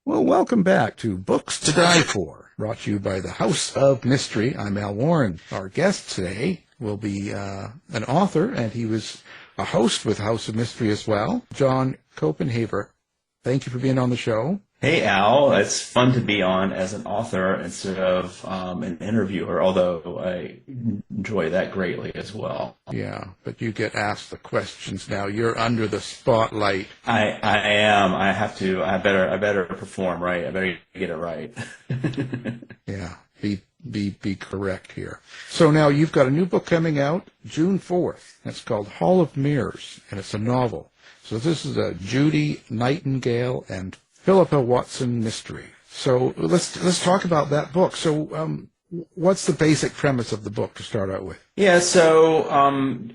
Well, welcome back to Books to Die For, brought to you by the House of Mystery. I'm Al Warren. Our guest today will be an author, and he was a host with House of Mystery as well, John Copenhaver. Thank you for being on the show. Hey, Al. It's fun to be on as an author instead of an interviewer, although I enjoy that greatly as well. Yeah, but you get asked the questions now. You're under the spotlight. I am. I have to. I better perform, right? I better get it right. Yeah, be correct here. So now you've got a new book coming out June 4th. It's called Hall of Mirrors, and it's a novel. So this is a Judy, Nightingale, and Philippa Watson mystery. So let's talk about that book. So what's the basic premise of the book to start out with? Yeah, so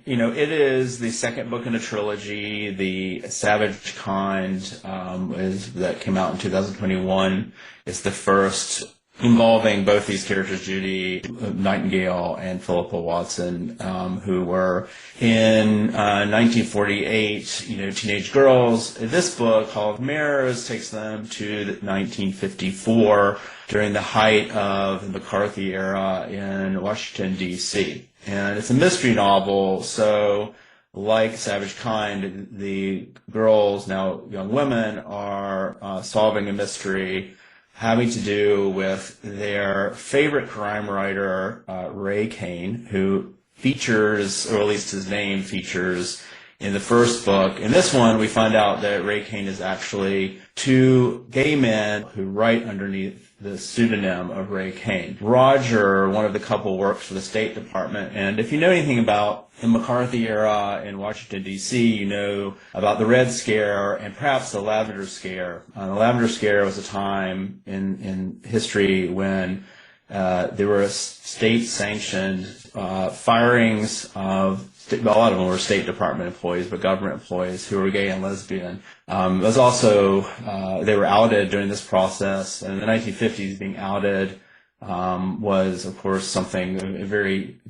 it is the second book in a trilogy. The Savage Kind that came out in 2021. It's the first involving both these characters, Judy Nightingale and Philippa Watson, who were in 1948, teenage girls. This book, Hall of Mirrors, takes them to 1954 during the height of the McCarthy-era in Washington, D.C. And it's a mystery novel, so like Savage Kind, the girls, now young women, are solving a mystery having to do with their favorite crime writer, Ray Kane, who features, or at least his name features, in the first book. In this one, we find out that Ray Kane is actually two gay men who write underneath the pseudonym of Ray Kane. Roger, one of the couple, works for the State Department, and if you know anything about the McCarthy era in Washington, D.C., you know about the Red Scare and perhaps the Lavender Scare. The Lavender Scare was a time in history when there were state-sanctioned firings of, a lot of them were State Department employees, but government employees who were gay and lesbian. It was also, they were outed during this process, and in the 1950s being outed was, of course, something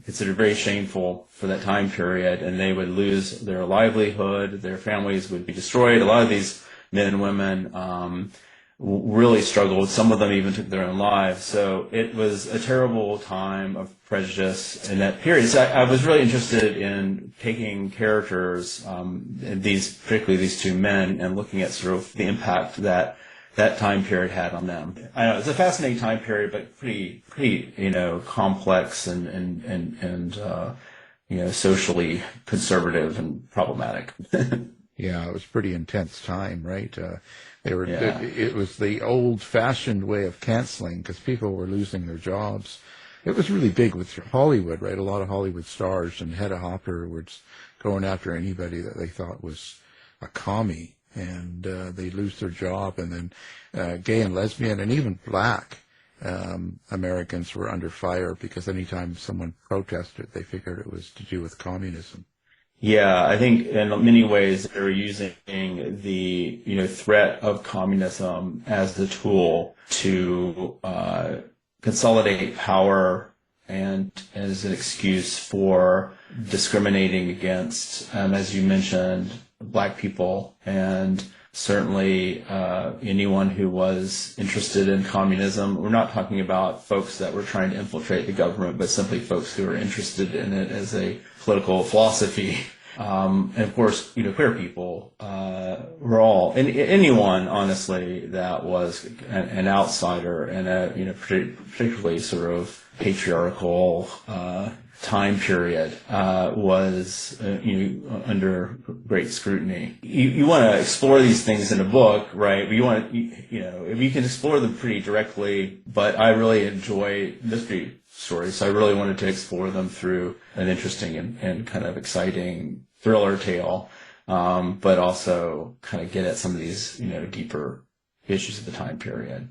considered very shameful for that time period, and they would lose their livelihood, their families would be destroyed. A lot of these men and women really struggled. Some of them even took their own lives. So it was a terrible time of prejudice in that period. So I was really interested in taking characters, particularly these two men, and looking at sort of the impact that time period had on them. I know it's a fascinating time period, but pretty complex and socially conservative and problematic. Yeah, it was a pretty intense time, right? Yeah. It was the old-fashioned way of canceling because people were losing their jobs. It was really big with Hollywood, right? A lot of Hollywood stars and Hedda Hopper were going after anybody that they thought was a commie, and they lose their job. And then gay and lesbian and even black Americans were under fire because anytime someone protested, they figured it was to do with communism. Yeah, I think in many ways they were using the threat of communism as the tool to consolidate power and as an excuse for discriminating against, as you mentioned, black people and certainly anyone who was interested in communism. We're not talking about folks that were trying to infiltrate the government, but simply folks who were interested in it as a political philosophy. And of course, queer people were all, and anyone, honestly, that was an outsider in a particularly sort of patriarchal time period was under great scrutiny. You want to explore these things in a book, right? You want to, if you can explore them pretty directly, but I really enjoy mystery stories, so I really wanted to explore them through an interesting and kind of exciting thriller tale, but also kind of get at some of these, deeper issues of the time period.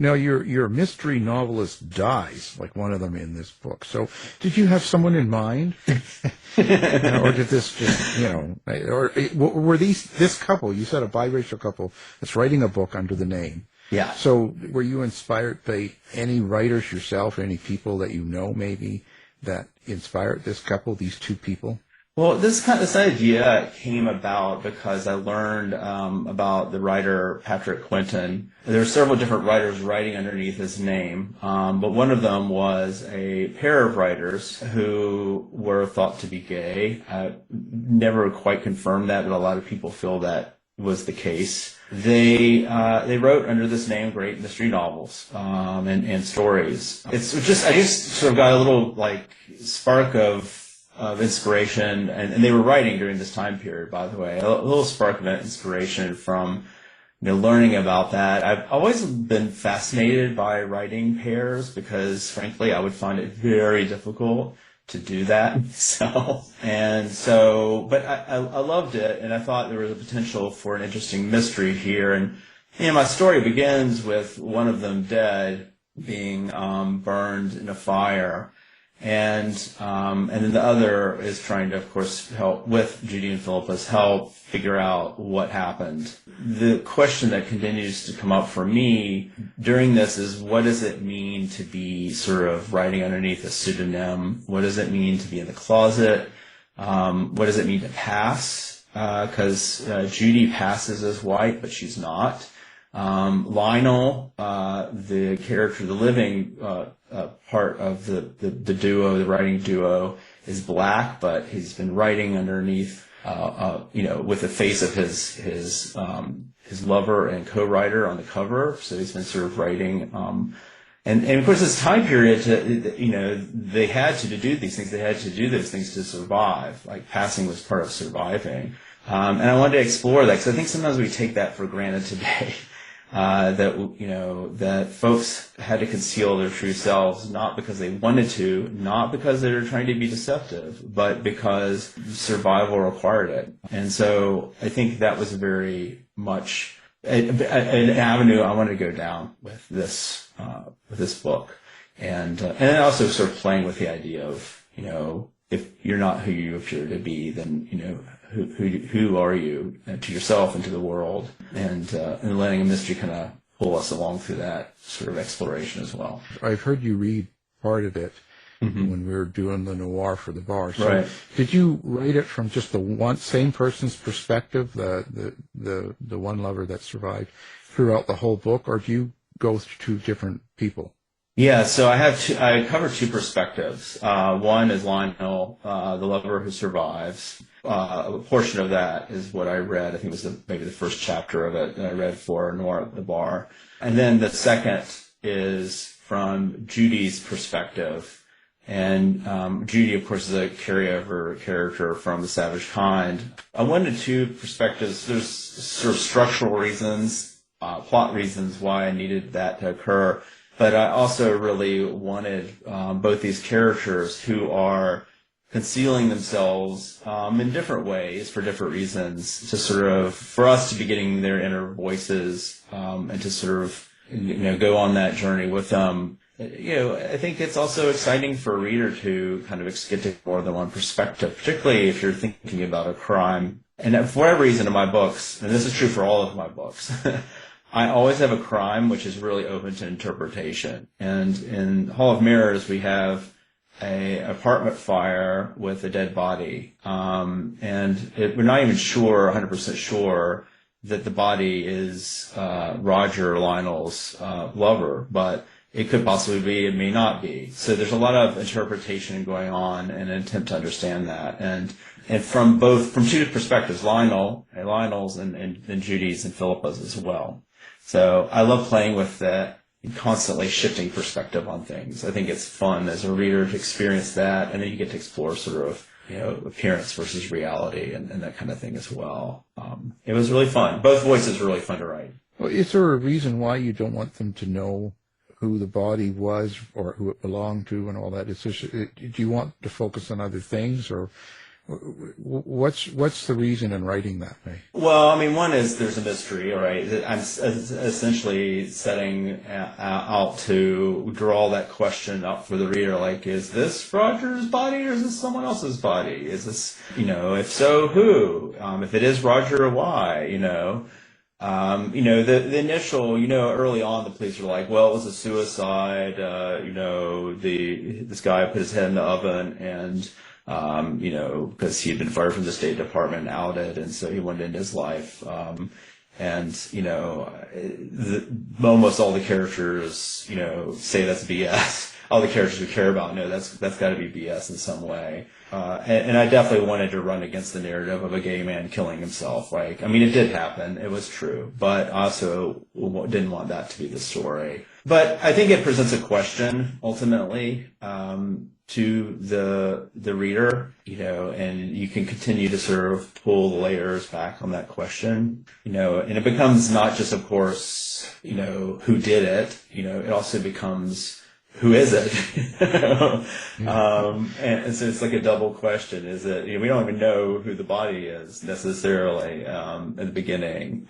Now, your mystery novelist dies, like one of them in this book. So did you have someone in mind? Or did this just, or were this couple, you said a biracial couple that's writing a book under the name. Yeah. So were you inspired by any writers yourself, any people that you know maybe that inspired this couple, these two people? Well, this idea came about because I learned about the writer Patrick Quentin. There were several different writers writing underneath his name, but one of them was a pair of writers who were thought to be gay. I never quite confirmed that, but a lot of people feel that was the case. They wrote under this name great mystery novels and stories. It's just I just sort of got a little like spark of inspiration, and they were writing during this time period, by the way, a little spark of inspiration from, learning about that. I've always been fascinated by writing pairs because, frankly, I would find it very difficult to do that. But I loved it, and I thought there was a potential for an interesting mystery here. And, my story begins with one of them dead, being burned in a fire. And then the other is trying to, of course, help with Judy and Philippa's help figure out what happened. The question that continues to come up for me during this is, what does it mean to be sort of writing underneath a pseudonym? What does it mean to be in the closet? What does it mean to pass? Because Judy passes as white, but she's not. Lionel, the character, the living part of the duo, the writing duo, is black, but he's been writing underneath, with the face of his lover and co-writer on the cover. So he's been sort of writing, and of course this time period, they had to do these things. They had to do those things to survive. Like passing was part of surviving. And I wanted to explore that because I think sometimes we take that for granted today. That folks had to conceal their true selves, not because they wanted to, not because they were trying to be deceptive, but because survival required it. And so I think that was very much an avenue I wanted to go down with this book. And also sort of playing with the idea of, if you're not who you appear to be, then, who are you to yourself and to the world, and letting a mystery kind of pull us along through that sort of exploration as well. I've heard you read part of it when we were doing the noir for the bar. So right. Did you write it from just the same person's perspective, the one lover that survived, throughout the whole book, or do you go to different people? Yeah, so I cover two perspectives. One is Lionel, the lover who survives. A portion of that is what I read. I think it was maybe the first chapter of it that I read for Noir at the bar. And then the second is from Judy's perspective. And Judy, of course, is a carryover character from The Savage Kind. I wanted two perspectives. There's sort of structural reasons, plot reasons why I needed that to occur. But I also really wanted both these characters who are concealing themselves in different ways for different reasons, to sort of, for us to be getting their inner voices and to sort of, go on that journey with them. I think it's also exciting for a reader to kind of get to more than one perspective, particularly if you're thinking about a crime. And for whatever reason in my books, and this is true for all of my books, I always have a crime which is really open to interpretation. And in Hall of Mirrors, we have an apartment fire with a dead body. We're not even 100% sure that the body is Roger, Lionel's lover, but it could possibly be, it may not be. So there's a lot of interpretation going on and an attempt to understand that. And from two perspectives, Lionel's and Judy's and Philippa's as well. So I love playing with that constantly shifting perspective on things. I think it's fun as a reader to experience that, and then you get to explore sort of, appearance versus reality and that kind of thing as well. It was really fun. Both voices were really fun to write. Well, is there a reason why you don't want them to know who the body was or who it belonged to and all that? Do you want to focus on other things, or what's the reason in writing that way? Well, I mean, one is there's a mystery, right? I'm essentially setting out to draw that question up for the reader, like, is this Roger's body or is this someone else's body? Is this, if so, who? If it is Roger, why? The initial, early on, the police were like, well, it was a suicide. This guy put his head in the oven and because he had been fired from the State Department and outed, and so he wanted to end his life. Almost all the characters, say that's BS. All the characters we care about know that's got to be BS in some way. And I definitely wanted to run against the narrative of a gay man killing himself. It did happen. It was true. But I also didn't want that to be the story. But I think it presents a question, ultimately, to the reader, and you can continue to sort of pull the layers back on that question, and it becomes not just, of course, who did it, it also becomes, who is it? And so it's like a double question. Is it, we don't even know who the body is necessarily, in the beginning.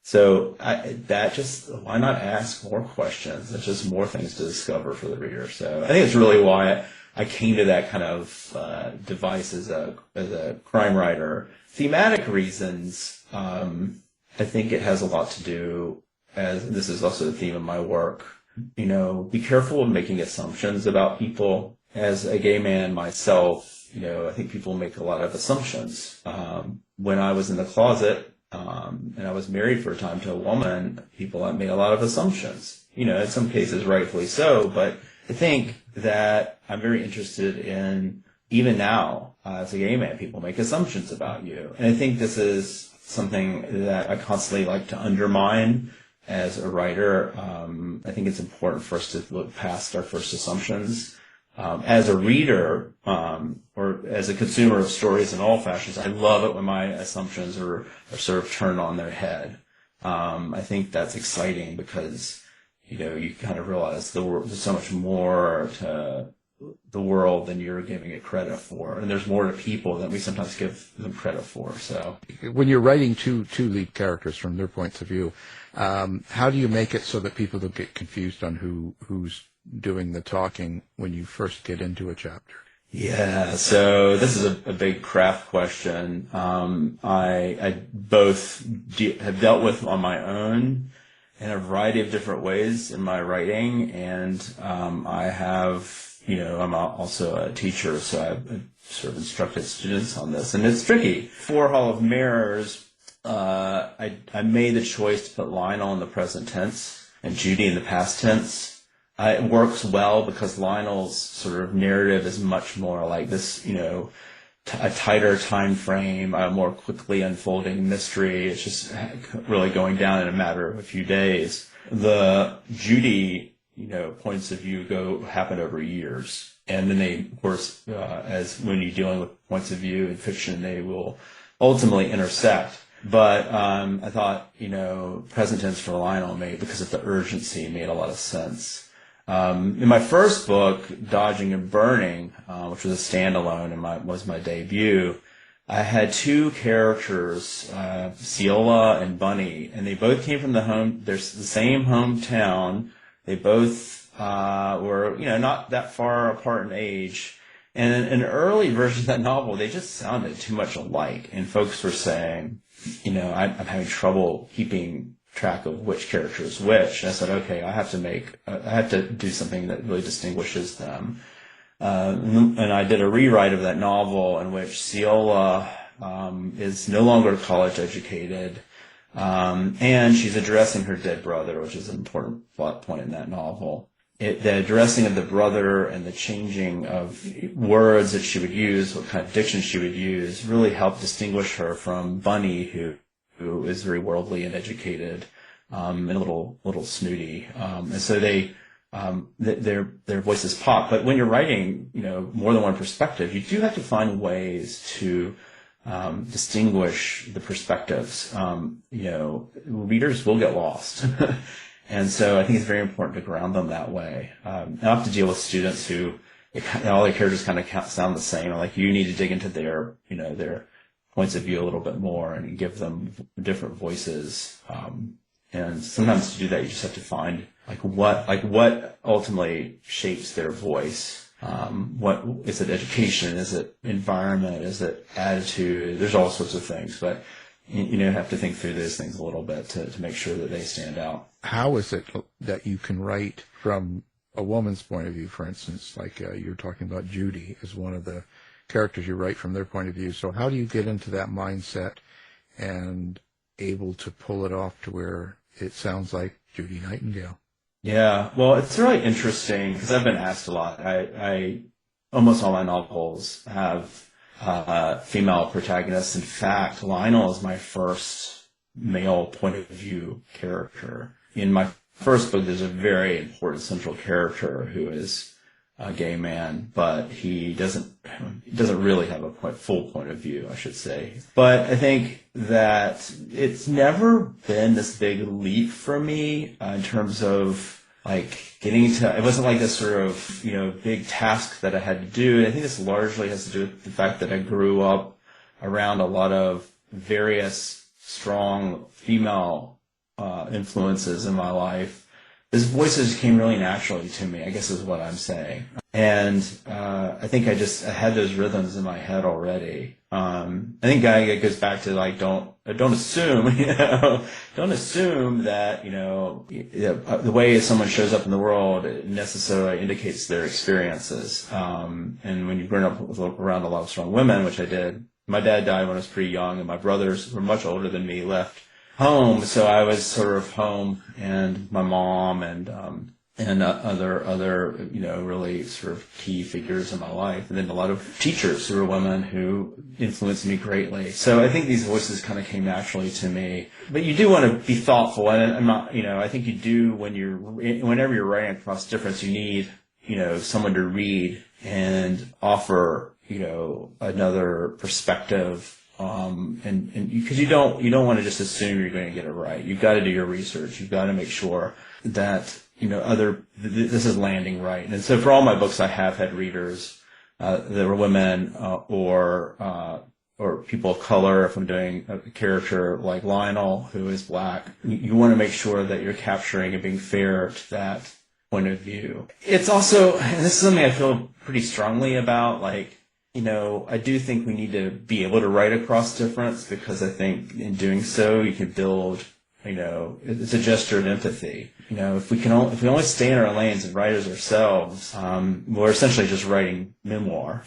Why not ask more questions? There's just more things to discover for the reader. So I think it's really why I came to that kind of device as a crime writer. Thematic reasons, I think it has a lot to do, as this is also the theme of my work, be careful of making assumptions about people. As a gay man myself, I think people make a lot of assumptions. When I was in the closet, and I was married for a time to a woman, people made a lot of assumptions, in some cases rightfully so, but I think that I'm very interested in, even now, as a gay man, people make assumptions about you. And I think this is something that I constantly like to undermine as a writer. I think it's important for us to look past our first assumptions. As a reader, or as a consumer of stories in all fashions, I love it when my assumptions are sort of turned on their head. I think that's exciting because, you kind of realize there's so much more to the world than you're giving it credit for. And there's more to people than we sometimes give them credit for. So when you're writing two lead characters from their points of view, how do you make it so that people don't get confused on who's doing the talking when you first get into a chapter? Yeah, so this is a big craft question. I both have dealt with on my own in a variety of different ways in my writing, and I have, I'm also a teacher, so I've sort of instructed students on this, and it's tricky. For Hall of Mirrors, I made the choice to put Lionel in the present tense and Judy in the past tense. It works well because Lionel's sort of narrative is much more like this, a tighter time frame, a more quickly unfolding mystery. It's just really going down in a matter of a few days. The Judy, points of view happen over years. And then they, of course, as when you're dealing with points of view in fiction, they will ultimately intersect. But I thought, present tense for Lionel because of the urgency, made a lot of sense. In my first book, Dodging and Burning, which was a standalone and was my debut, I had two characters, Ciola and Bunny, and they both came from the same hometown. They both were, not that far apart in age. And in an early version of that novel, they just sounded too much alike. And folks were saying, I'm having trouble keeping track of which character is which. And I said, okay, I have to do something that really distinguishes them. And I did a rewrite of that novel in which Ciola is no longer college educated, and she's addressing her dead brother, which is an important plot point in that novel. The addressing of the brother and the changing of words that she would use, what kind of diction she would use, really helped distinguish her from Bunny, who is very worldly and educated, and a little snooty. And so their voices pop. But when you're writing, more than one perspective, you do have to find ways to distinguish the perspectives. Readers will get lost. And so I think it's very important to ground them that way. I have to deal with students who all their characters kind of sound the same. Like, you need to dig into their points of view a little bit more and give them different voices. And sometimes to do that, you just have to find what ultimately shapes their voice. What is it? Education? Is it environment? Is it attitude? There's all sorts of things, but you have to think through those things a little bit to make sure that they stand out. How is it that you can write from a woman's point of view, for instance, like you're talking about Judy as one of the characters you write from their point of view. So how do you get into that mindset and able to pull it off to where it sounds like Judy Nightingale? Yeah, well, it's really interesting because I've been asked a lot. I almost all my novels have female protagonists. In fact, Lionel is my first male point of view character. In my first book, there's a very important central character who is a gay man, but he doesn't really have a full point of view, I should say. But I think that it's never been this big leap for me in terms of like getting to, it wasn't like this sort of, big task that I had to do. And I think this largely has to do with the fact that I grew up around a lot of various strong female influences in my life. His voices came really naturally to me, I guess is what I'm saying. And I think I had those rhythms in my head already. I think it goes back to like don't assume, don't assume that the way someone shows up in the world necessarily indicates their experiences. And when you've grown up around a lot of strong women, which I did, my dad died when I was pretty young, and my brothers were much older than me, left home, so I was sort of home, and my mom and other really sort of key figures in my life, and then a lot of teachers who were women who influenced me greatly. So I think these voices kind of came naturally to me. But you do want to be thoughtful, and I'm not, I think you do whenever you're writing across difference, you need someone to read and offer another perspective. And because you don't want to just assume you're going to get it right. You've got to do your research. You've got to make sure that, this is landing right. And so for all my books, I have had readers, that were women, or people of color. If I'm doing a character like Lionel, who is black, you want to make sure that you're capturing and being fair to that point of view. It's also, and this is something I feel pretty strongly about, I do think we need to be able to write across difference, because I think in doing so you can build, it's a gesture of empathy. If we only stay in our lanes and write as ourselves, we're essentially just writing memoir.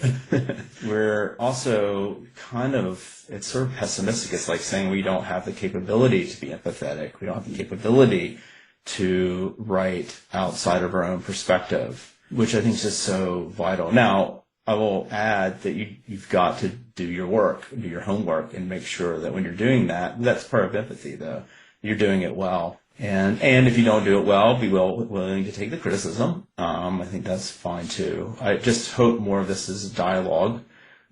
We're also it's sort of pessimistic. It's like saying we don't have the capability to be empathetic. We don't have the capability to write outside of our own perspective, which I think is just so vital. Now, I will add that you've got to do your work, do your homework, and make sure that when you're doing that, that's part of empathy, though, you're doing it well. And if you don't do it well, be willing to take the criticism. I think that's fine, too. I just hope more of this is dialogue,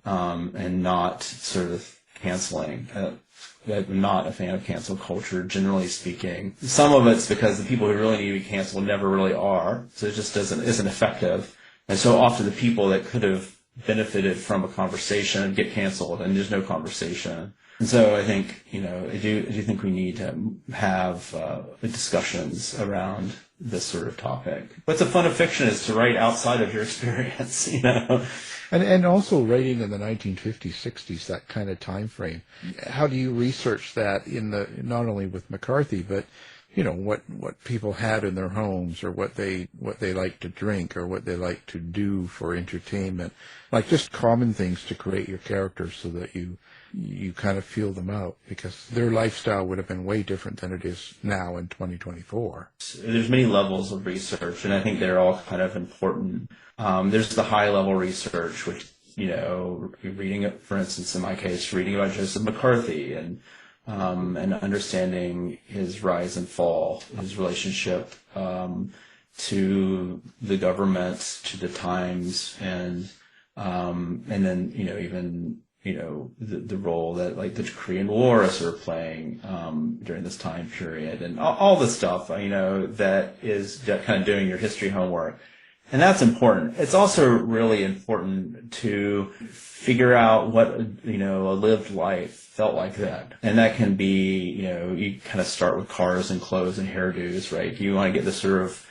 and not sort of canceling. I'm not a fan of cancel culture, generally speaking. Some of it's because the people who really need to be canceled never really are, so it just isn't effective. And so often the people that could have benefited from a conversation get canceled, and there's no conversation. And so I think, I do think we need to have discussions around this sort of topic. What's the fun of fiction is to write outside of your experience, And also writing in the 1950s, 60s, that kind of time frame. How do you research that not only with McCarthy, but what people had in their homes, or what they like to drink, or what they like to do for entertainment, like just common things to create your characters so that you kind of feel them out, because their lifestyle would have been way different than it is now in 2024. There's many levels of research, and I think they're all kind of important. There's the high level research, which, reading, for instance, in my case, reading about Joseph McCarthy and understanding his rise and fall, his relationship to the government, to the times, and then even the role that the Korean War is sort of playing during this time period, and all the stuff that is kind of doing your history homework. And that's important. It's also really important to figure out what, a lived life felt like then. And that can be, you kind of start with cars and clothes and hairdos, right? You want to get the sort of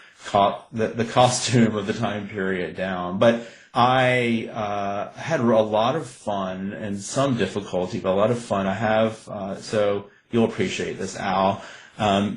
the costume of the time period down. But I had a lot of fun and some difficulty, but a lot of fun. I have, so you'll appreciate this, Al.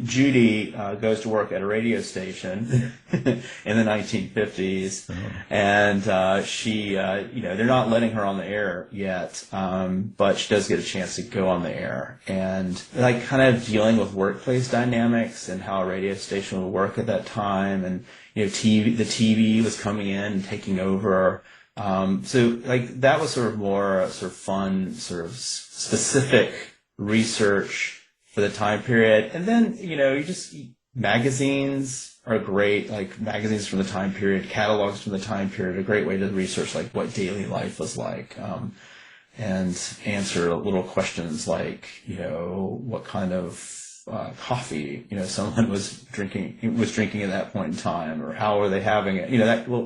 Judy goes to work at a radio station in the 1950s, and she, they're not letting her on the air yet, but she does get a chance to go on the air, and like kind of dealing with workplace dynamics and how a radio station would work at that time, and the TV was coming in and taking over. So like that was sort of more sort of fun, sort of specific research for the time period. And then, magazines are great, like magazines from the time period, catalogs from the time period, a great way to research like what daily life was like, and answer little questions like, what kind of coffee, someone was drinking at that point in time, or how are they having it?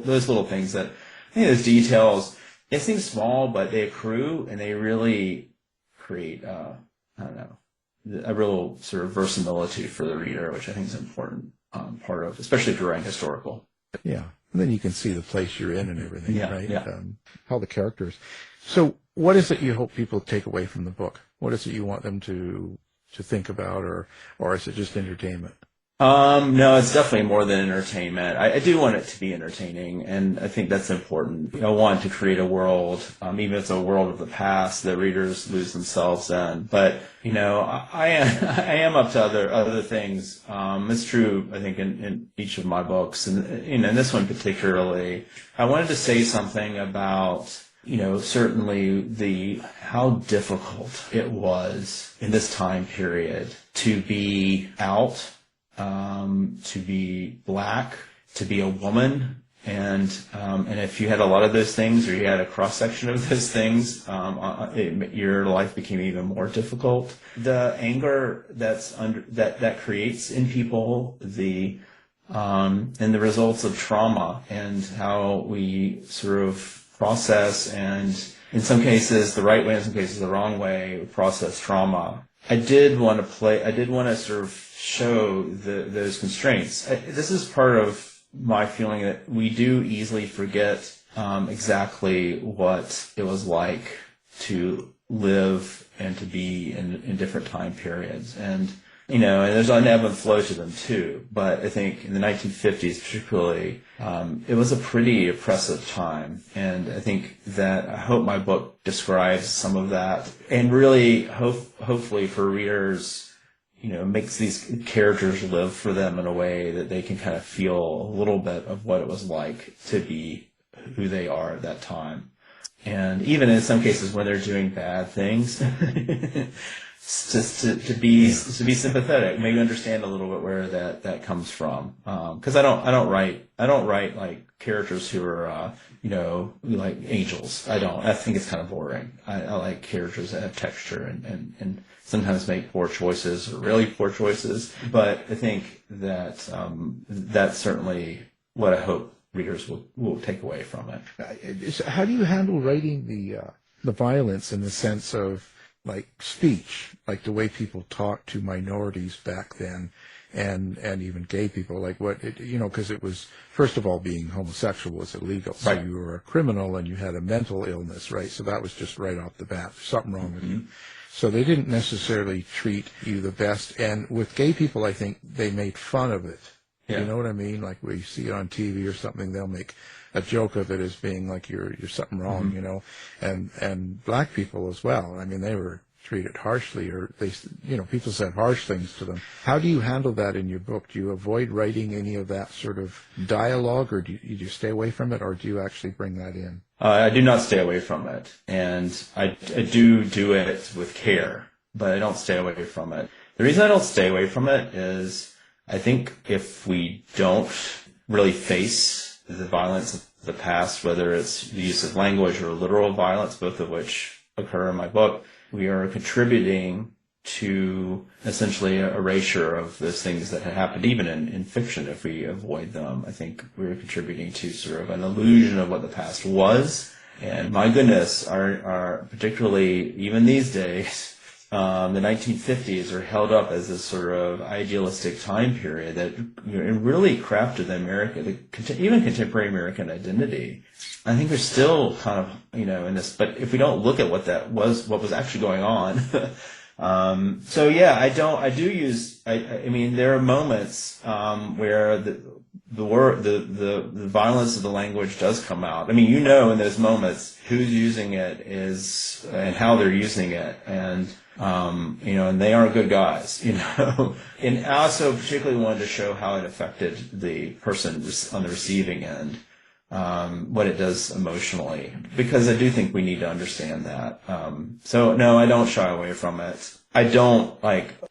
Those little things that, I think those details, they seem small, but they accrue and they really create, a real sort of verisimilitude for the reader, which I think is an important part of, especially if you're writing historical. Yeah. And then you can see the place you're in and everything, right? Yeah. How the characters. So what is it you hope people take away from the book? What is it you want them to think about, or is it just entertainment? No, it's definitely more than entertainment. I do want it to be entertaining, and I think that's important. I want to create a world, even if it's a world of the past, that readers lose themselves in. But, I am up to other things. It's true, I think, in each of my books, and, in this one particularly. I wanted to say something about, certainly how difficult it was in this time period to be out, to be black, to be a woman, and if you had a lot of those things, or you had a cross section of those things, your life became even more difficult. The anger that creates in people, and the results of trauma, and how we sort of process, and in some cases the right way, in some cases the wrong way, process trauma. I did want to sort of show those constraints. This is part of my feeling that we do easily forget exactly what it was like to live and to be in different time periods. And, and there's an ebb and flow to them too. But I think in the 1950s particularly, it was a pretty oppressive time. And I think that I hope my book describes some of that, and really hopefully for readers, makes these characters live for them in a way that they can kind of feel a little bit of what it was like to be who they are at that time. And even in some cases when they're doing bad things, just to be sympathetic, maybe understand a little bit where that comes from. Because I don't write like characters who are like angels. I think it's kind of boring. I like characters that have texture and sometimes make poor choices, or really poor choices. But I think that that's certainly what I hope readers will take away from it. How do you handle writing the violence in the sense of like speech, like the way people talk to minorities back then, and even gay people, like because it was, first of all, being homosexual was illegal, so right. You were a criminal and you had a mental illness, right? So that was just right off the bat, something wrong with you. So they didn't necessarily treat you the best. And with gay people, I think they made fun of it. Yeah. You know what I mean? Like we see it on TV or something, they'll make a joke of it as being like you're something wrong, and black people as well. I mean, they were treated harshly, or people said harsh things to them. How do you handle that in your book? Do you avoid writing any of that sort of dialogue, or do you stay away from it, or do you actually bring that in? I do not stay away from it, and I do it with care, but I don't stay away from it. The reason I don't stay away from it is I think if we don't really face the violence of the past, whether it's the use of language or literal violence, both of which occur in my book, we are contributing to essentially a erasure of those things that had happened, even in fiction. If we avoid them, I think we're contributing to sort of an illusion of what the past was. And my goodness, our particularly even these days, the 1950s are held up as this sort of idealistic time period that really crafted even contemporary American identity. I think there's still kind of, in this, but if we don't look at what was actually going on, So yeah, I mean, there are moments, where the violence of the language does come out. I mean, in those moments who's using it and how they're using it, and and they aren't good guys, And I also particularly wanted to show how it affected the person on the receiving end, what it does emotionally, because I do think we need to understand that. So no, I don't shy away from it. I don't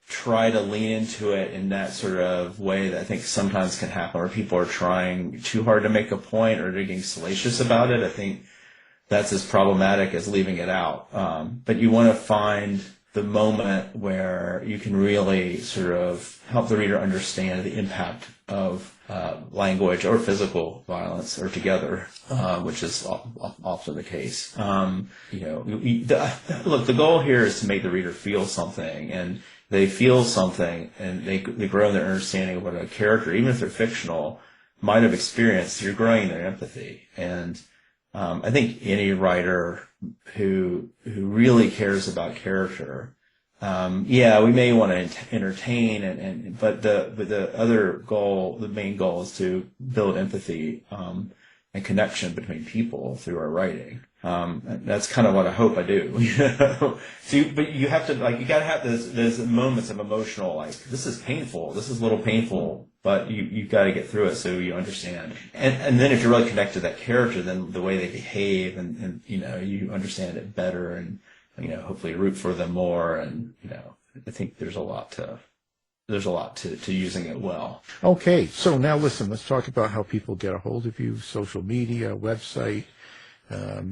try to lean into it in that sort of way that I think sometimes can happen, where people are trying too hard to make a point or they're getting salacious about it. I think that's as problematic as leaving it out. But you want to find the moment where you can really sort of help the reader understand the impact of language or physical violence, or together, which is often the case. Look, the goal here is to make the reader feel something, and they feel something, and they grow in their understanding of what a character, even if they're fictional, might have experienced. You're growing their empathy, and I think any writer who really cares about character, we may want to entertain, but the other goal, the main goal, is to build empathy and connection between people through our writing. That's kind of what I hope I do. But you have to you gotta have those moments of emotional, this is painful, this is a little painful, but you got to get through it so you understand. And then if you're really connected to that character, then the way they behave, and you understand it better, and hopefully root for them more. And I think there's a lot to using it well. Okay, so now listen, let's talk about how people get a hold of you, social media, website,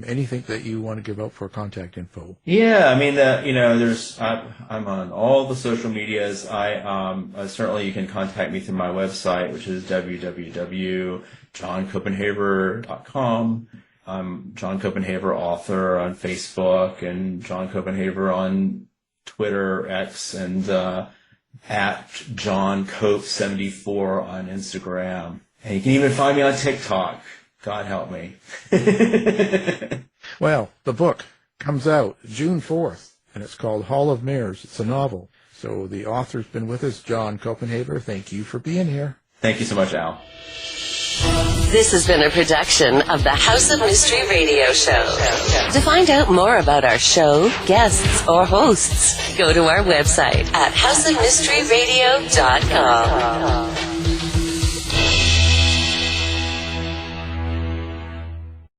anything that you want to give out for contact info. Yeah, I mean, I'm on all the social medias. Certainly you can contact me through my website, which is www.johncopenhaver.com. I'm John Copenhaver, author, on Facebook, and John Copenhaver on Twitter, X, and at John Cope74 on Instagram. And you can even find me on TikTok. God help me. Well, the book comes out June 4th, and it's called Hall of Mirrors. It's a novel. So the author's been with us, John Copenhaver. Thank you for being here. Thank you so much, Al. This has been a production of the House of Mystery Radio Show. To find out more about our show, guests, or hosts, go to our website at houseofmysteryradio.com.